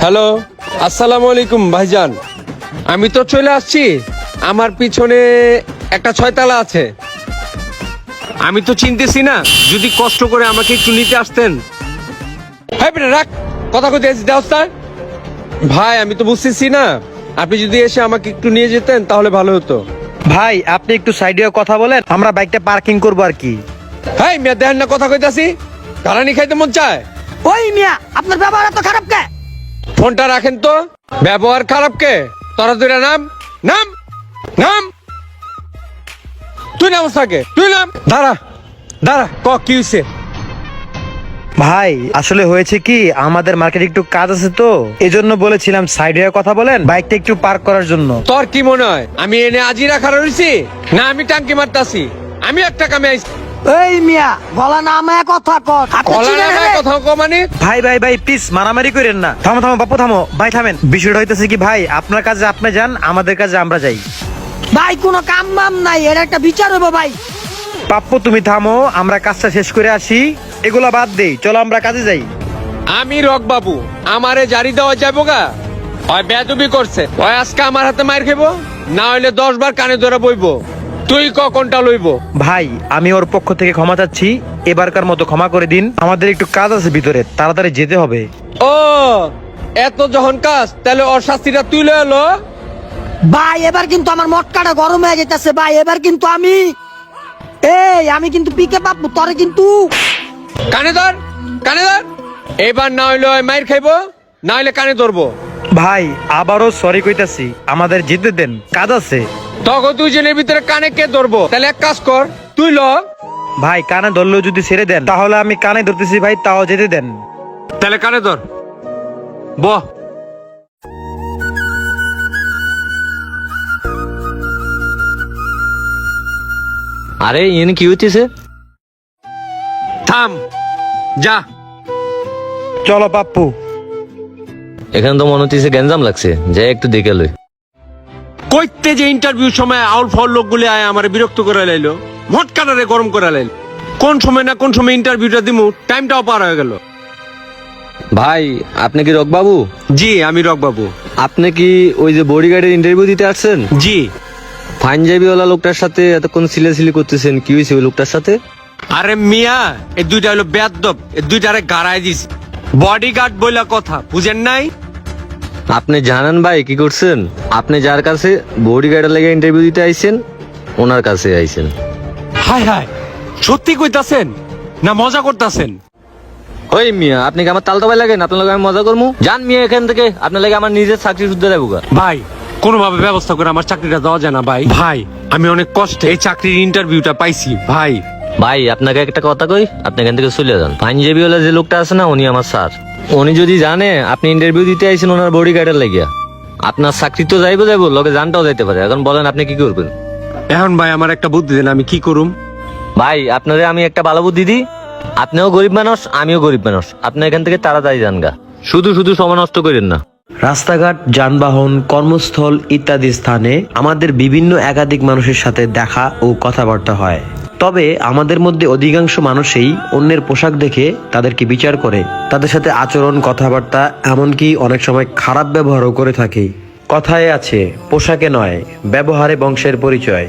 Hello, আসসালামু আলাইকুম ভাইজান। আমি তো চলে আসছি। আমার পিছনে একটা ছয়তলা আছে। আমি তো চিনতেছি না, যদি কষ্ট করে আমাকে একটু নিতে আসতেন। হ্যাঁ বেটা রাখ, কথা কইতে আসছি দেওস্তা। ভাই আমি তো বুঝতেছি না, আপনি যদি এসে আমাকে একটু নিয়ে যেতেন তাহলে ভালো হতো। ভাই আপনি একটু সাইডে কথা বলেন, আমরা বাইকটা পার্কিং করবো আর কি। হ্যাঁ মিয়া দেখেন না কথা কইতাছি, কারানি খাইতে মন চায়। ওই মিয়া আপনার ব্যবহার এত খারাপ কে? ফোনটা রাখেন তো। ব্যবহার খারাপ কে? তোরা দুইটা নাম নাম নাম। তুই নাম থাকে, তুই নাম। দাঁড়া দাঁড়া, কি হয়েছে? ভাই আসলে হয়েছে কি, আমাদের মার্কেটে একটু কাজ আছে তো, এজন্য বলেছিলাম সাইডে কথা বলেন বাইকটা একটু পার্ক করার জন্য। তোর কি মনে হয় আমি এনে আজি রাখা রয়েছি? না আমি টাঙ্কি মারতাছি? আমি একটা কামে আইছি। এই মিয়া গলা নামায় কথা কর। আপনি কলা চিনেন নামায় রে? কথা মানে? ভাই ভাই ভাই প্লিজ মারামারি করেন না। থামো থামো বাপু থামো, ভাই থামেন। বিষয়টা হইতেছে কি ভাই, আপনার কাজে আপনি যান, আমাদের কাজে আমরা যাই। ভাই কোনো কাম বাম নাই, এর একটা বিচার হইব ভাই। পাপ্পু তুমি থামো, আমরা কাজটা শেষ করে আসি, এগুলা বাদ দেই, চলো আমরা কাজে যাই। আমি রক বাবু, আমারে জারি দেওয়া যাবো গা? ওই বেয়াদবি করছে, ওই আজকে আমার হাতে মার খেবো, না হইলে 10 বার কানে ধরে বইবো। তুই কোনটা লইব? ভাই আমি ওর পক্ষ থেকে ক্ষমা চাচ্ছি, এবারকার মতো ক্ষমা করে দিন, আমাদের একটু কাজ আছে ভিতরে, তাড়াতাড়ি যেতে হবে। ও এত যখন কাজ, তাহলে ওর শাস্তিটা তুই লয়ে এলো। ভাই এবার কিন্তু আমার মটকাটা গরম হয়ে যেতেছে ভাই, এবার কিন্তু আমি কিন্তু পিকে পাবো তরে কিন্তু। কানে ধর, কানে ধর। এবার না হইলে ওই মাইর খাইবো, না হইলে কানে ধরবো। ভাই আবারও সরি কইতাছি, আমাদের যেতে দেন, কাজ আছে। তখন দুইজনের ভিতরে কানে কে ধরবো? তাহলে এক কাজ কর, তুই ল। ভাই কানে ধরলেও যদি ছেড়ে দেন, তাহলে আমি কানে ধরতেছি ভাই, তাও যেতে দেন। তাহলে কানে ধর, বহ। আরে ইনি কি হইতেছে? থাম, যা। চলো পাপ্পু। এখানে তো মনে হচ্ছে গ্যাঞ্জাম লাগছে, যাই একটু দেখে লই। কইতে যে ইন্টারভিউর সময় আউল ফল লোকগুলি আয় আমার বিরক্ত করে লাইলো, মটকাটারে গরম করে লাইল। কোন সময় না কোন সময় ইন্টারভিউটা দিমু, টাইমটাও পার হয়ে গেল। ভাই আপনি কি রকবাবু? জি আমি রক বাবু। আপনি কি ওই যে বডিগার্ডের ইন্টারভিউ দিতে আসছেন? জি। পাঞ্জাবিওয়ালা লোকটার সাথে এতক্ষণ সিলেসিলি করতেছেন, কি হয়েছে ওই লোকটার সাথে? আরে মিয়া, এই দুইটা হলো বেয়াদব, এই দুইটারে গাড়াই দিস। বডিগার্ড বইলা কথা বুঝেন নাই? আপনি জানেন ভাই কি করছেন? আপনি যার কাছে বডিগার্ডের লেগে ইন্টারভিউ দিতে আইছেন, ওনার কাছে আইছেন। হায় হায়, সত্যি কইতাছেন না মজা করতাছেন? ওই মিয়া, আপনি কি আমার তালতা ভাই লাগেন? আপনার লগে আমি মজা করবো? যান মিয়া এখান থেকে, আপনার লাগে আমার নিজের চাকরি শুদ্ধ দেবো। ভাই কোনোভাবে ব্যবস্থা করে আমার চাকরিটা দেওয়া যায় না ভাই? ভাই আমি অনেক কষ্টে এই চাকরির ইন্টারভিউটা পাইছি ভাই। ভাই আপনাকে একটা কথা কই, আপনি এখান থেকে চলে যান। পাঞ্জাবিওয়ালা যে লোকটা আছে না, উনি আমার স্যার। উনি যদি জানে আপনি ইন্টারভিউ দিতে আইছেন ওনার বডি গার্ডের লাগিয়া, আপনার চাকরি তো যাইবো লগে জানটাও যাইতে পারে। এখন বলেন আপনি কি করবেন? এখন ভাই আমার একটা বুদ্ধি দেন, আমি কি করুম? ভাই আপনারে আমি একটা ভালো বুদ্ধি দিই, আপনিও গরিব মানুষ আমিও গরিব মানুষ, আপনি এখান থেকে তাড়াতাড়ি যান গা, শুধু শুধু সময় নষ্ট করেন না। রাস্তাঘাট, যানবাহন, কর্মস্থল ইত্যাদি স্থানে আমাদের বিভিন্ন একাধিক মানুষের সাথে দেখা ও কথাবার্তা হয়। তবে আমাদের মধ্যে অধিকাংশ মানুষই অন্যের পোশাক দেখে তাদেরকে বিচার করে, তাদের সাথে আচরণ, কথাবার্তা, এমনকি অনেক সময় খারাপ ব্যবহারও করে থাকে। কথায় আছে, পোশাকে নয় ব্যবহারে বংশের পরিচয়।